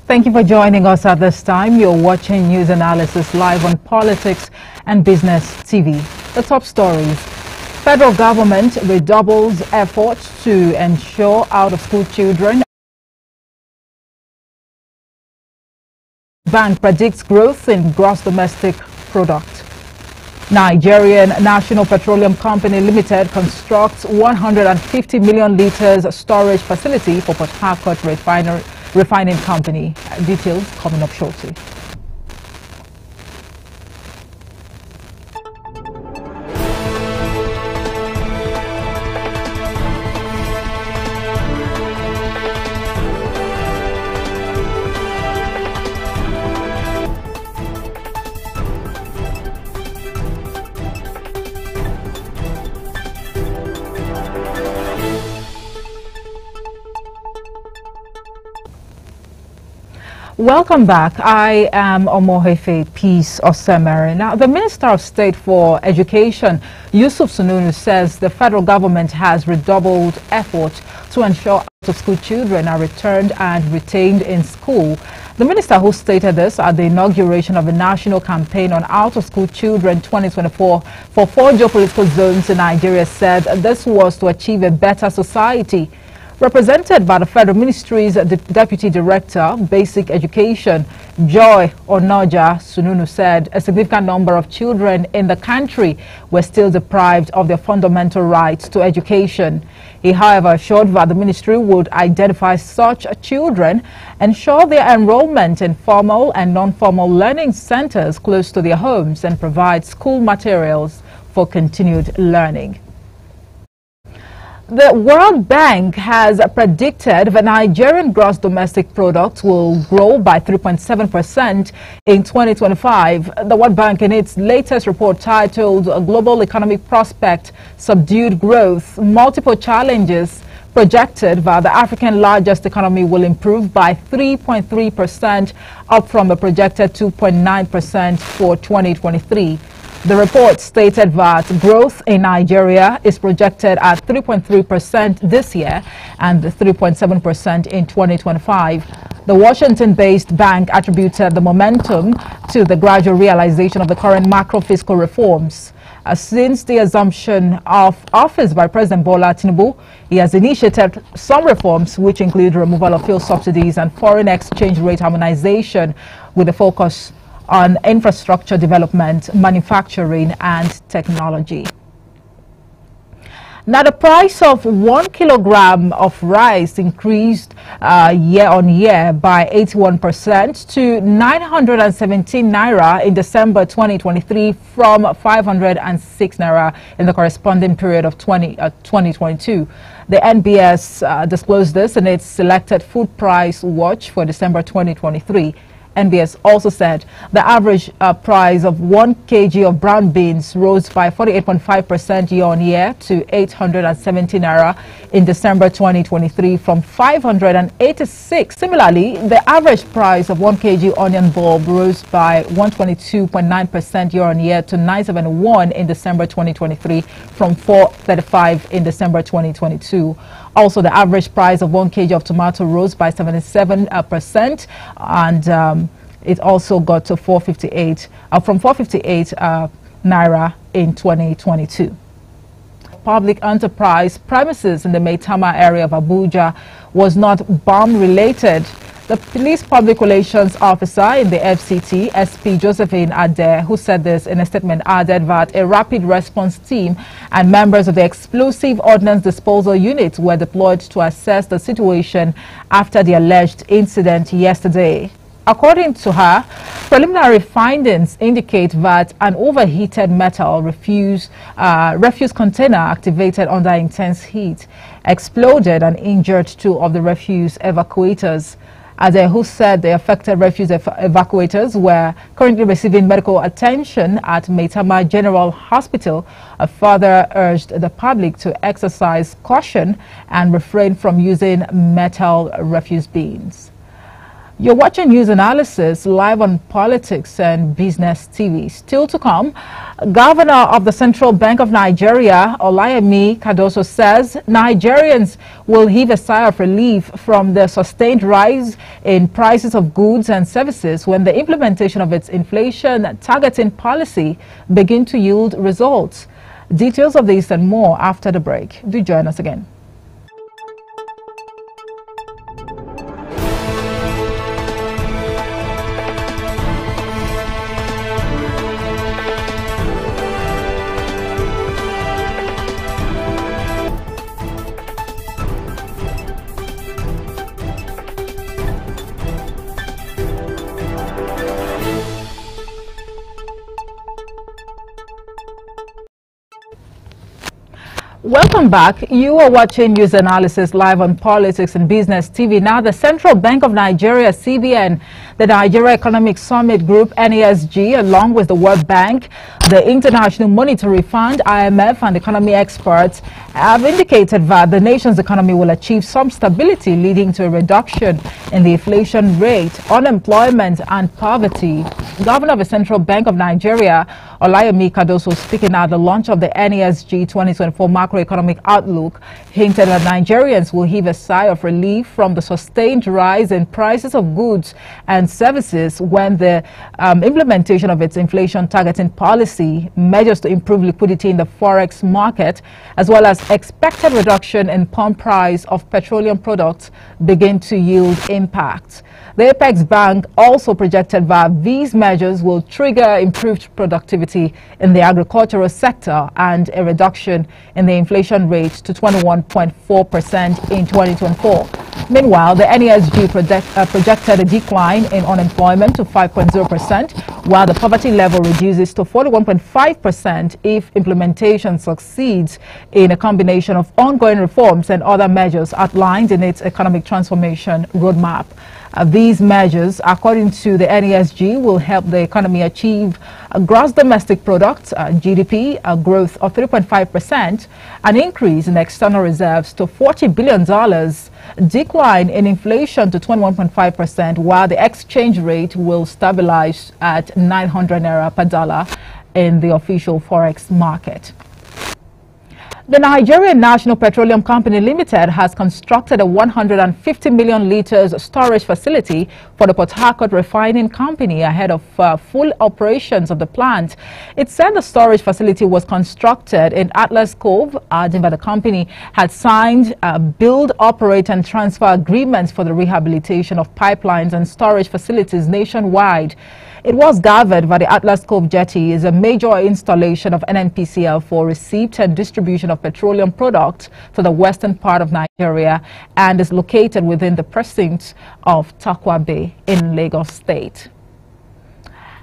Thank you for joining us at this time. You're watching News Analysis live on Politics and Business TV. The top stories. Federal government redoubles efforts to ensure out-of-school children. Bank predicts growth in gross domestic product. Nigerian National Petroleum Company Limited constructs 150 million liters storage facility for Port Harcourt refining company. Details coming up shortly. Welcome back. I am Omohefe Peace Osemere. Now, the Minister of State for Education, Yusuf Sununu, says the federal government has redoubled efforts to ensure out-of-school children are returned and retained in school. The minister, who stated this at the inauguration of a national campaign on out-of-school children 2024 for 4 geopolitical zones in Nigeria, said this was to achieve a better society. Represented by the Federal Ministry's Deputy Director, Basic Education, Joy Onoja, Sununu said a significant number of children in the country were still deprived of their fundamental rights to education. He, however, assured that the ministry would identify such children, ensure their enrollment in formal and non-formal learning centers close to their homes, and provide school materials for continued learning. The World Bank has predicted the Nigerian gross domestic product will grow by 3.7% in 2025. The World Bank, in its latest report titled Global Economic Prospect, Subdued Growth, Multiple Challenges, projected that the African largest economy will improve by 3.3%, up from the projected 2.9% for 2023. The report stated that growth in Nigeria is projected at 3.3% this year and 3.7% in 2025. The Washington-based bank attributed the momentum to the gradual realization of the current macro-fiscal reforms. Since the assumption of office by President Bola Tinubu, he has initiated some reforms which include removal of fuel subsidies and foreign exchange rate harmonization, with a focus on infrastructure development, manufacturing and technology. Now, the price of 1 kilogram of rice increased year on year by 81% to 917 naira in December 2023 from 506 naira in the corresponding period of 2022. The NBS disclosed this in its selected food price watch for December 2023. NBS also said the average price of 1 kg of brown beans rose by 48.5% year-on-year to 870 naira in December 2023 from 586. Similarly, the average price of 1 kg onion bulb rose by 122.9% year-on-year to 971 in December 2023 from 435 in December 2022. Also, the average price of 1 kg of tomato rose by 77%, and it also got to 458 from 458 naira in 2022. Public enterprise premises in the Maitama area of Abuja was not bomb-related. The police public relations officer in the FCT, SP Josephine Ade, who said this in a statement, added that a rapid response team and members of the explosive ordnance disposal unit were deployed to assess the situation after the alleged incident yesterday. According to her, preliminary findings indicate that an overheated metal refuse container activated under intense heat exploded and injured 2 of the refuse evacuators. Ade, who said the affected refuse evacuators were currently receiving medical attention at Maitama General Hospital, further urged the public to exercise caution and refrain from using metal refuse bins. You're watching News Analysis live on Politics and Business TV. Still to come, Governor of the Central Bank of Nigeria, Olayemi Cardoso, says Nigerians will heave a sigh of relief from the sustained rise in prices of goods and services when the implementation of its inflation targeting policy begin to yield results. Details of this and more after the break. Do join us again. Welcome back. You are watching News Analysis live on Politics and Business TV. Now, the Central Bank of Nigeria, CBN, the Nigeria Economic Summit Group, NESG, along with the World Bank, the International Monetary Fund, IMF, and economy experts have indicated that the nation's economy will achieve some stability, leading to a reduction in the inflation rate, unemployment, and poverty. Governor of the Central Bank of Nigeria, Olayemi Cardoso, speaking at the launch of the NESG 2024 macroeconomic outlook, hinted that Nigerians will heave a sigh of relief from the sustained rise in prices of goods and services when the implementation of its inflation targeting policy, measures to improve liquidity in the forex market, as well as expected reduction in pump price of petroleum products begin to yield impact. The Apex Bank also projected that these measures will trigger improved productivity in the agricultural sector and a reduction in the inflation rate to 21.4% in 2024. Meanwhile, the NESG projected a decline in unemployment to 5.0%, while the poverty level reduces to 41.5% if implementation succeeds in a combination of ongoing reforms and other measures outlined in its economic transformation roadmap. These measures, according to the NESG, will help the economy achieve a gross domestic product, GDP, a growth of 3.5%, an increase in external reserves to $40 billion, decline in inflation to 21.5%, while the exchange rate will stabilize at 900 naira per dollar in the official forex market. The Nigerian National Petroleum Company Limited has constructed a 150 million liters storage facility for the Port Harcourt Refining Company ahead of full operations of the plant. It said the storage facility was constructed in Atlas Cove, adding that the company had signed build, operate and transfer agreements for the rehabilitation of pipelines and storage facilities nationwide. It was gathered that the Atlas Cove Jetty is a major installation of NNPCL for receipt and distribution of petroleum products to the western part of Nigeria and is located within the precincts of Takwa Bay in Lagos State.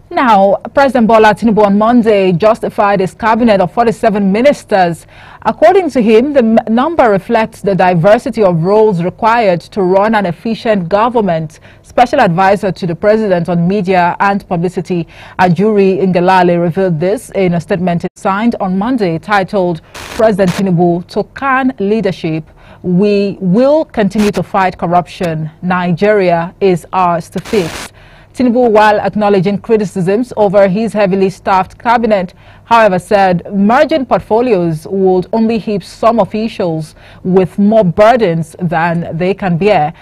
Now, President Bola Tinubu on Monday justified his cabinet of 47 ministers. According to him, the number reflects the diversity of roles required to run an efficient government. Special advisor to the president on media and publicity, Ajuri Ngelale, revealed this in a statement signed on Monday titled President Tinubu to CAN Leadership. We will continue to fight corruption. Nigeria is ours to fix. Tinubu, while acknowledging criticisms over his heavily staffed cabinet, however, said merging portfolios would only heap some officials with more burdens than they can bear.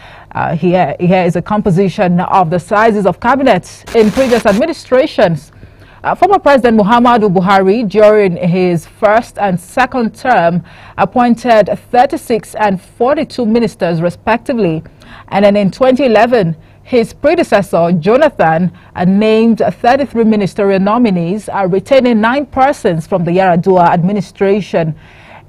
Here is a composition of the sizes of cabinets in previous administrations. Former President Muhammadu Buhari, during his first and second term, appointed 36 and 42 ministers respectively. And then in 2011, his predecessor, Jonathan, named 33 ministerial nominees, retaining 9 persons from the Yar'Adua administration.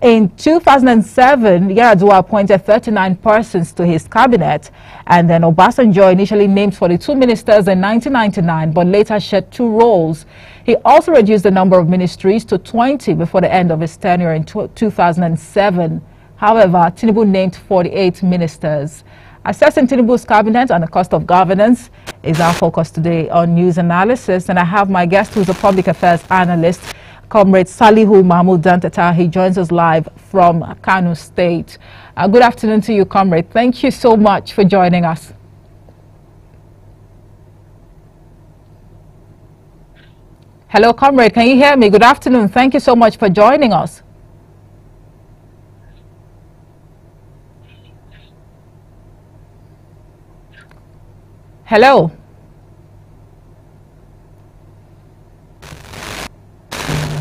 In 2007, Yar'Adua appointed 39 persons to his cabinet, and then Obasanjo initially named 42 ministers in 1999, but later shed 2 roles. He also reduced the number of ministries to 20 before the end of his tenure in 2007. However, Tinubu named 48 ministers. Assessing Tinubu's cabinet and the cost of governance is our focus today on News Analysis, and I have my guest, who's a public affairs analyst, Comrade Salihu Mahmoud Dantata. He joins us live from Kano State. Good afternoon to you, Comrade. Thank you so much for joining us. Hello, comrade. Can you hear me? Good afternoon. Thank you so much for joining us. Hello.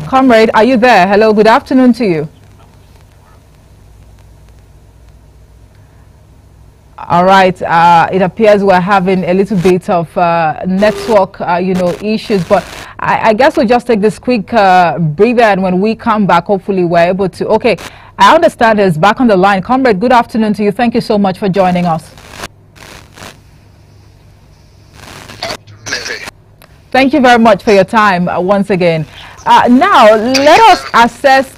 Comrade, are you there? Hello, good afternoon to you. All right, it appears we're having a little bit of network, issues, but I guess we'll just take this quick breather, and when we come back, hopefully we're able to. Okay, I understand it's back on the line. Comrade, good afternoon to you. Thank you so much for joining us. Thank you very much for your time once again. Now, let us assess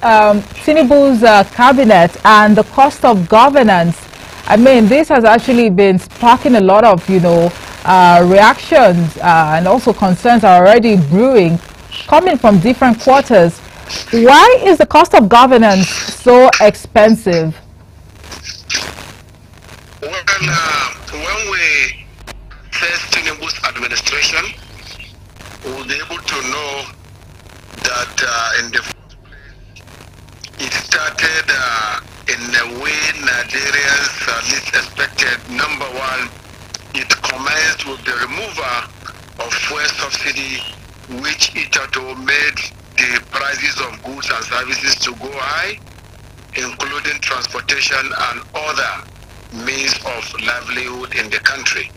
Tinubu's cabinet and the cost of governance. I mean, this has actually been sparking a lot of, reactions and also concerns are already brewing, coming from different quarters. Why is the cost of governance so expensive? Well, when we assess Tinubu's administration, we'll be able to know that in the first place, it started in a way Nigerians at least expected. Number one, it commenced with the removal of fuel subsidy, which hitherto made the prices of goods and services to go high, including transportation and other means of livelihood in the country.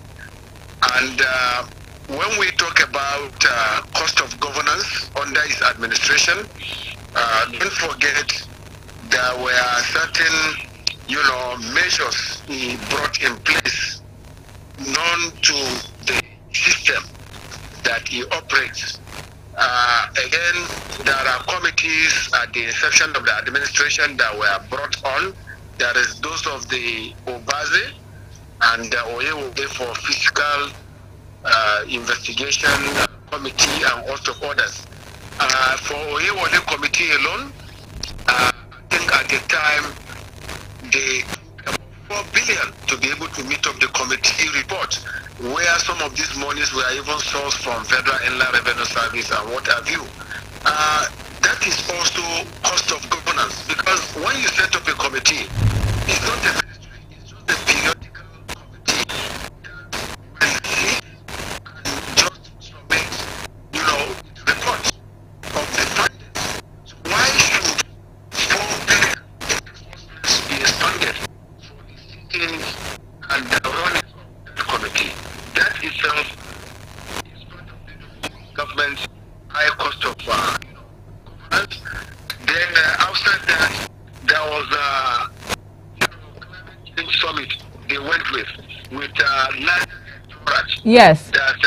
And when we talk about cost of governance under his administration, don't forget there were certain, measures he brought in place known to the system that he operates. Again, there are committees at the inception of the administration that were brought on. There is those of the Obaze and the Oyewoye for fiscal investigation committee and also others. For Oyewoye committee alone, I think at the time they took about 4 billion to be able to meet up the committee report, where some of these monies were even sourced from Federal Inland Revenue Service and what have you. That is also cost of governance, because when you set up a committee, it's not a ministry, it's just a periodical committee that will and just submit, its report of the findings. So why should 4 billion in the first place be expanded for the sitting and the running of the committee? That itself is part of the government's high cost of governance. Then outside that, there was a climate change summit they went with land entourage. Yes. That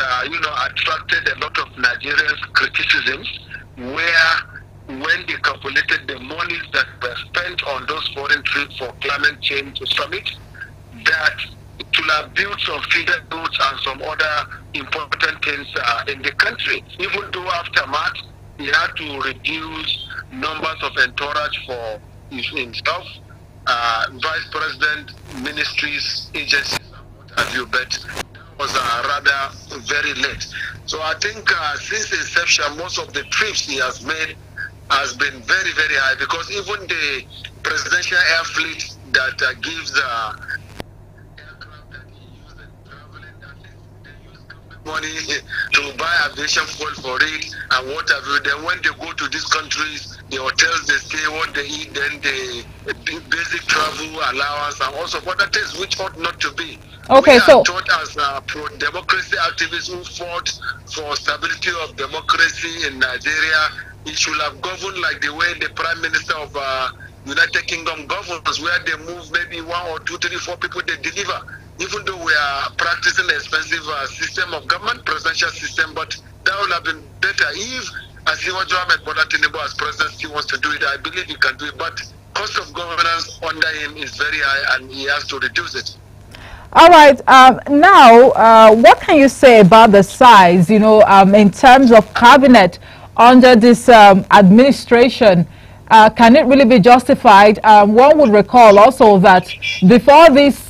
attracted a lot of Nigerians' criticisms, where when they calculated the monies that were spent on those foreign trips for climate change summit, that it will have built some feeder roads and some other important things in the country. Even though aftermath, he had to reduce numbers of entourage for himself, vice president, ministries, agencies, and what have you, but that was rather very late. So I think since inception, most of the trips he has made has been very, very high, because even the presidential air fleet that gives aircraft that he used in traveling, that they use government money to buy aviation fuel for it and what have you. Then when they go to these countries, the hotels they stay, what they eat, then the basic travel allowance and also other things which ought not to be. Okay, we so are taught as pro-democracy activists who fought for stability of democracy in Nigeria, it should have governed like the way the Prime Minister of United Kingdom governs, where they move maybe 1 or 2, 3, 4 people they deliver. Even though we are practicing an expensive system of government, presidential system, but that would have been better if, as Ahmed Bola Tinubu as president still wants to do it. I believe he can do it, but cost of governance under him is very high and he has to reduce it. all right, now what can you say about the size, in terms of cabinet under this administration? can it really be justified? One would recall also that before these,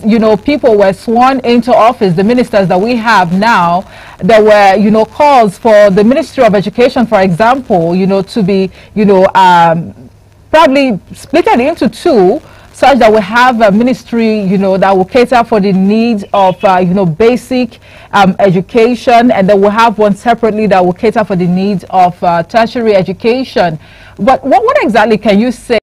people were sworn into office, the ministers that we have now, there were, calls for the Ministry of Education, for example, to be, probably split it into two, such that we have a ministry, that will cater for the needs of, basic education, and then we'll have one separately that will cater for the needs of tertiary education. But what exactly can you say?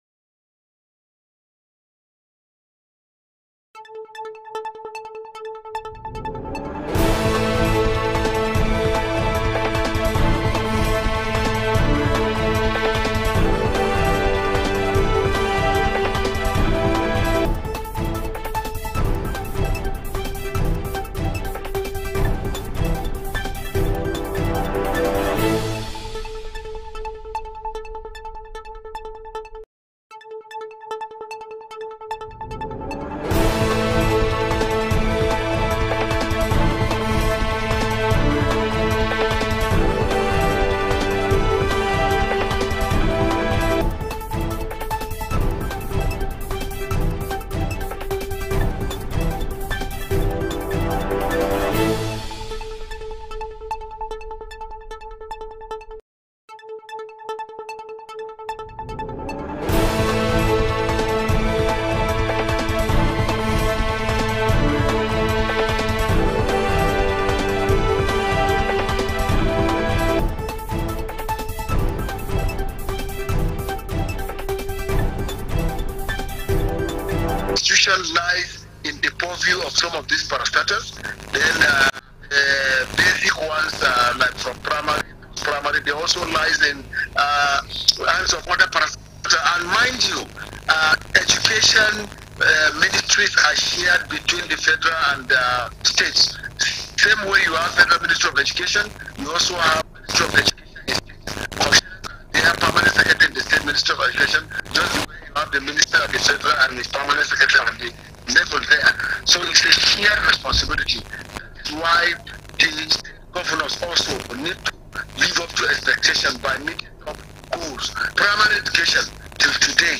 Lies in the purview of some of these parastatals. Then basic ones like from primary, they also lies in hands of other parastatals. And mind you, education ministries are shared between the federal and states. Same way you have Federal Ministry of Education, you also have Ministry of Education. They have permanent secretary in the State Ministry of Education, just the way you have the Minister of the Federal and his permanent secretary on the level there. So it's a shared responsibility. That is why the governors also need to live up to expectation by meeting up goals. Primary education till today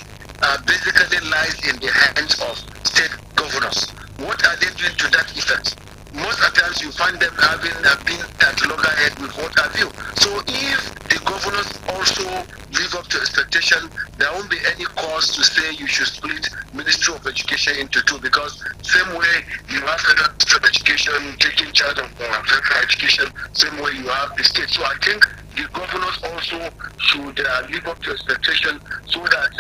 basically lies in the hands of state governors. What are they doing to that effect? Most of the times you find them having been at loggerhead with what have you. So if the governors also live up to expectation, there won't be any cause to say you should split Ministry of Education into two, because same way you have Federal Ministry of Education taking charge of federal education, same way you have the state. So I think the governors also should live up to expectation, so that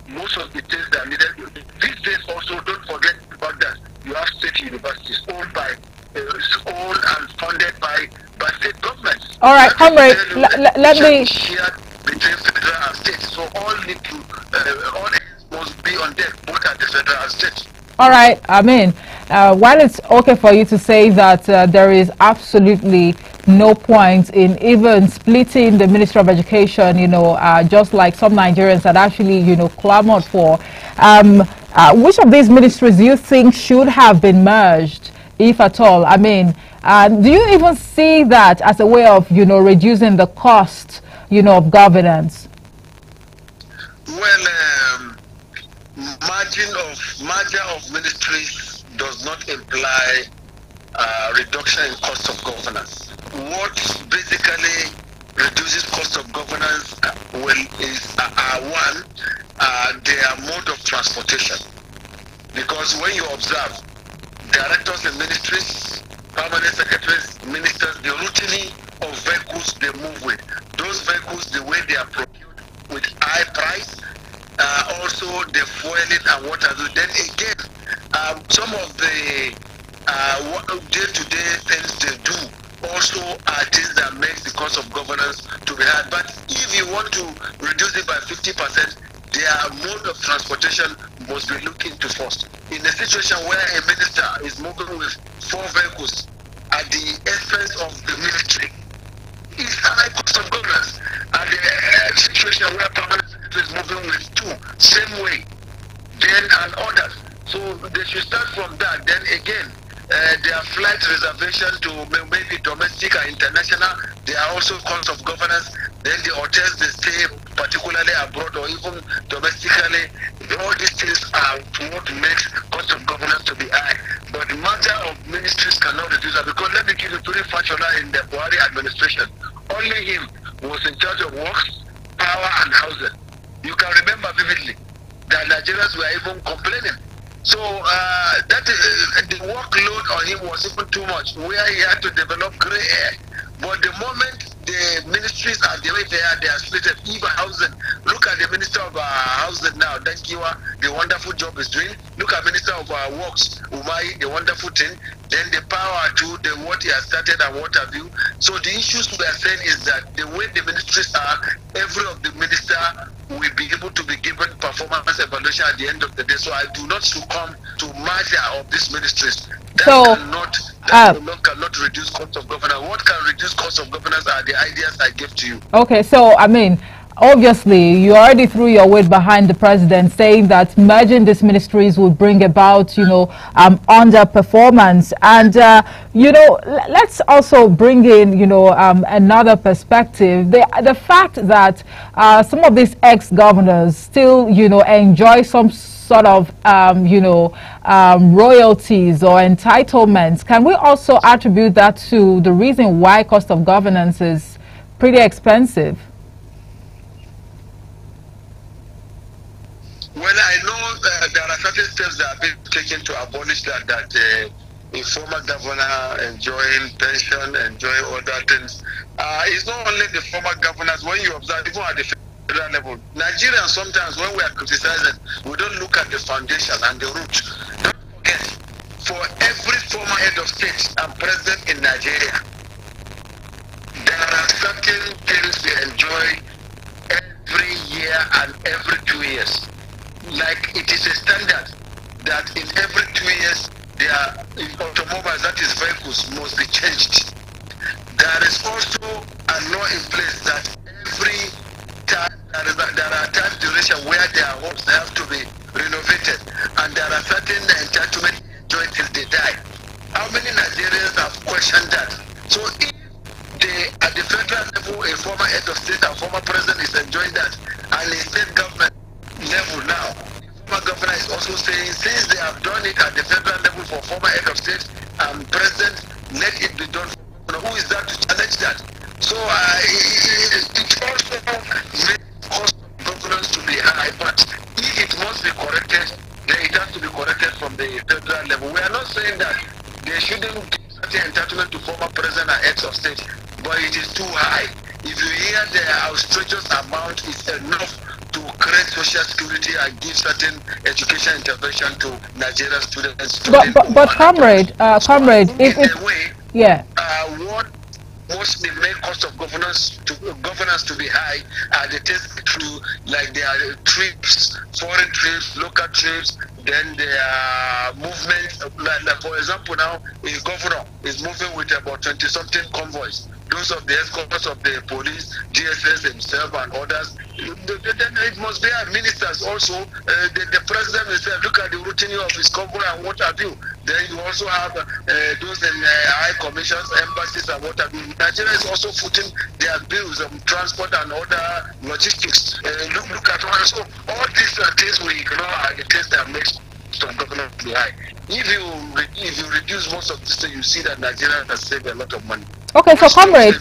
most of the things that are needed. These days also, don't forget about that you have state universities owned and funded by state governments. All right, comrade, let me share between federal and state. So all need to all must be on deck, both at the federal and state. All right, I mean, while it's okay for you to say that there is absolutely no point in even splitting the Ministry of Education, just like some Nigerians had actually, clamored for, which of these ministries do you think should have been merged, if at all? I mean, do you even see that as a way of, reducing the cost, of governance? Well, merger of ministries does not imply reduction in cost of governance. What basically reduces cost of governance is one, their mode of transportation. Because when you observe, directors and ministries, permanent secretaries, ministers, the routine of vehicles they move with, those vehicles, the way they are procured with high price, also the fueling and what have you. Then again, some of the day-to-day things they do also are things that makes the cost of governance to be high. But if you want to reduce it by 50%, their mode of transportation must be looked into first. In a situation where a minister is moving with 4 vehicles at the expense of the military, it's a high cost of governance. At the situation where permanent secretary is moving with 2, same way, then and others. So they should start from that. Then again, their flight reservation to maybe domestic or international, they are also cost of governance. then the hotels they stay, particularly abroad or even domestically, all these things are what makes cost of governance to be high. But the matter of ministries cannot reduce that, because let me give you very factual in the Buhari administration. Only him was in charge of works, power and housing. You can remember vividly that Nigerians were even complaining. So the workload on him was even too much, where he had to develop grey hair. But the moment the ministries are the way they are slated, even housing. Look at the Minister of Housing now, Dankiwa, the wonderful job is doing. Look at Minister of Works, Umai, the wonderful thing. Then the power to what he has started and what have you. So the issues we are saying is that the way the ministries are, every of the minister will be able to be given performance evaluation at the end of the day. So I do not succumb to merger of these ministries. That cannot reduce cost of governance. What can reduce cost of governance are the ideas I gave to you. Okay, so I mean, obviously, you already threw your weight behind the president, saying that merging these ministries would bring about, underperformance. And, let's also bring in, another perspective. The fact that some of these ex-governors still, enjoy some sort of, royalties or entitlements. Can we also attribute that to the reason why cost of governance is pretty expensive? Well, I know there are certain steps that have been taken to abolish that a former governor enjoying pension, enjoying other things. It's not only the former governors. When you observe, even at the federal level, Nigerians sometimes, when we are criticizing, we don't look at the foundation and the root. Don't forget, for every former head of state and president in Nigeria, there are certain things they enjoy every year and every 2 years. Like it is a standard that in every 2 years, their automobiles, that is vehicles, must be changed. There is also a law in place that every time there are time duration where their homes they have to be renovated, and there are certain entitlements enjoyed till they die. How many Nigerians have questioned that? So if at the federal level, a former head of state and former president is enjoying that, and a state government level now, the former governor is also saying, since they have done it at the federal level for former head of state and president, let it be done for governor. Who is that to challenge that? So it also makes cost of governance to be high, but if it must be corrected, then it has to be corrected from the federal level. We are not saying that they shouldn't give certain entitlement to former president and heads of state, but it is too high. If you hear the outrageous amount, it's enough to create social security and give certain education intervention to Nigerian students. But comrade, what mostly make cost of governance to be high are the things through, like there are trips, foreign trips, local trips, then there are movements. Like for example, now a governor is moving with about 20-something convoys. Those of the escorts of the police, GSS himself and others. Then it must be our ministers also. The president himself, look at the routine of his convoy and what have you. Then you also have those in high commissions, embassies and what have you. Nigeria is also footing their bills of transport and other logistics. Look at all. So all these things we ignore are the things that makes some government be high. If you reduce most of this thing, you see that Nigeria has saved a lot of money. Okay, so comrade,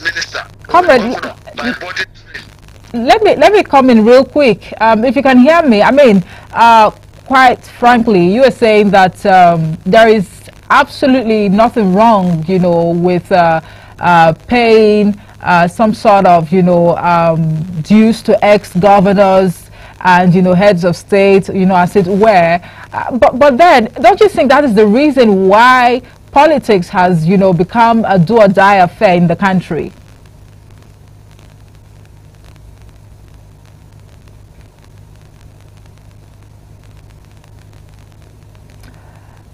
let me come in real quick. If you can hear me, I mean, quite frankly, you are saying that there is absolutely nothing wrong, with paying some sort of, dues to ex-governors and, heads of state, as it were. But then, don't you think that is the reason why politics has, become a do-or-die affair in the country?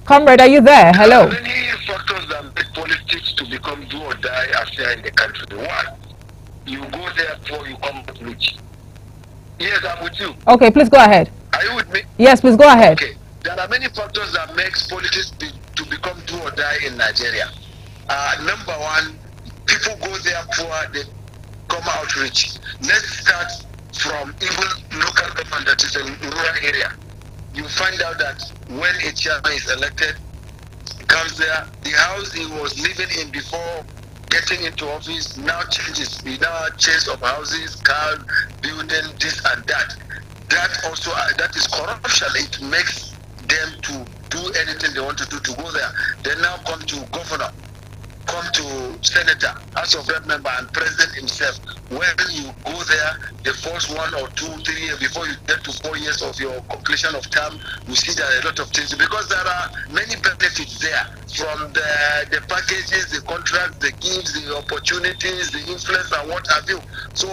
Comrade, are you there? Hello. There are many factors that make politics to become do-or-die affair in the country. One, you go there before you come out rich. Yes, I'm with you. Okay, please go ahead. Are you with me? Yes, please go ahead. Okay. There are many factors that makes politics to become do or die in Nigeria. Number one, people go there poor, they come outreach. Let's start from even local government that is a rural area. You find out that when a chairman is elected, comes there, the house he was living in before getting into office now changes. He now change of houses, cars, building, this and that. That also, that is corruption. It makes them to do anything they want to do to go there. They now come to governor, come to senator, House of Rep member, and president himself. When you go there, the first 1 or 2, 3 years before you get to 4 years of your completion of term, you see there are a lot of things because there are many benefits there from the packages, the contracts, the gifts, the opportunities, the influence, and what have you. So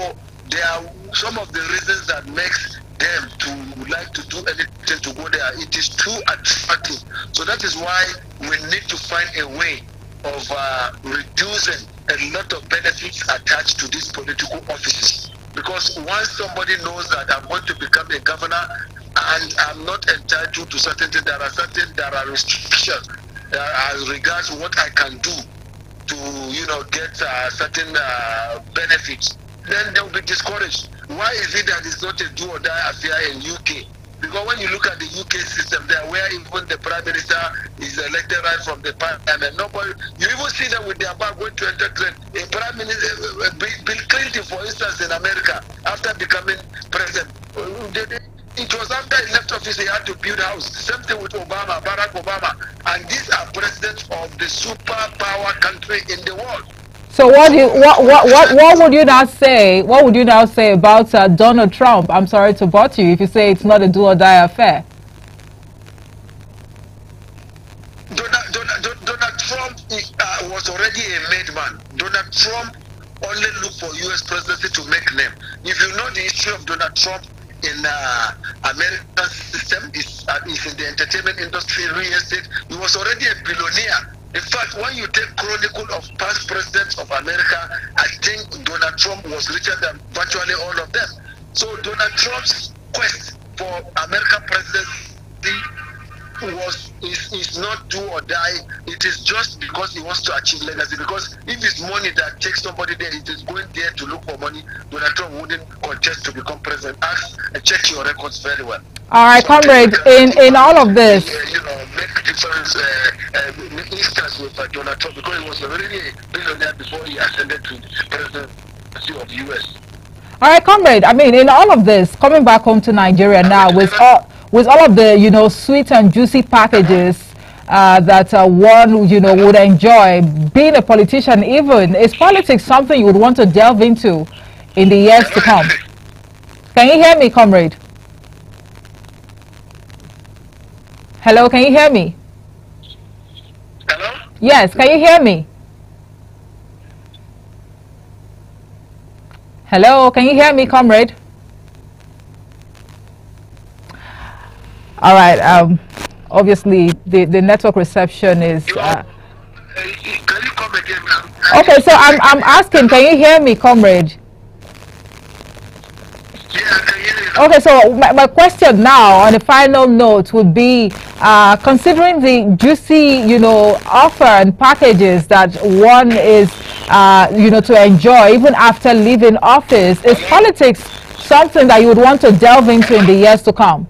there are some of the reasons that makes them to like to do anything to go there. It is too attractive. So that is why we need to find a way of reducing a lot of benefits attached to these political offices. Because once somebody knows that I'm going to become a governor and I'm not entitled to certain things, there are restrictions as regards what I can do to, get certain benefits, then they'll be discouraged. Why is it that it's not a do or die affair in UK? Because when you look at the UK system there, where even the Prime Minister is elected right from the parliament, nobody, you even see them with their bag going to enter train. A Prime Minister, Bill Clinton, for instance, in America, after becoming president, it was after he left office he had to build a house. Same thing with Obama, Barack Obama. And these are presidents of the superpower country in the world. So what would you now say? What would you now say about Donald Trump? I'm sorry to butt you if you say it's not a do or die affair. Donald Trump was already a made man. Donald Trump only looked for U.S. presidency to make name. If you know the history of Donald Trump in American system, is in the entertainment industry, real estate. He was already a billionaire. In fact, when you take chronicle of past presidents of America, I think Donald Trump was richer than virtually all of them. So Donald Trump's quest for American presidency is not do or die. It is just because he wants to achieve legacy. Because if it's money that takes somebody there, it is going there to look for money. Donald Trump wouldn't contest to become president. Ask and check your records very well. All right, so comrade, in all of this, make a difference instance with Donald Trump, because he was already a billionaire before he ascended to the presidency of the U.S. All right, comrade. I mean, in all of this, coming back home to Nigeria now, with all of the sweet and juicy packages that one would enjoy, being a politician, even is politics something you would want to delve into in the years to come? Can you hear me, comrade? Hello, can you hear me? Hello? Yes, can you hear me? Hello, can you hear me, comrade? All right, obviously the network reception is... Can you come again now? Okay, so I'm asking, can you hear me, comrade? Yeah, I can hear you. Okay, so my question now on the final note would be, considering the juicy, offer and packages that one is, to enjoy even after leaving office, is politics something that you would want to delve into in the years to come?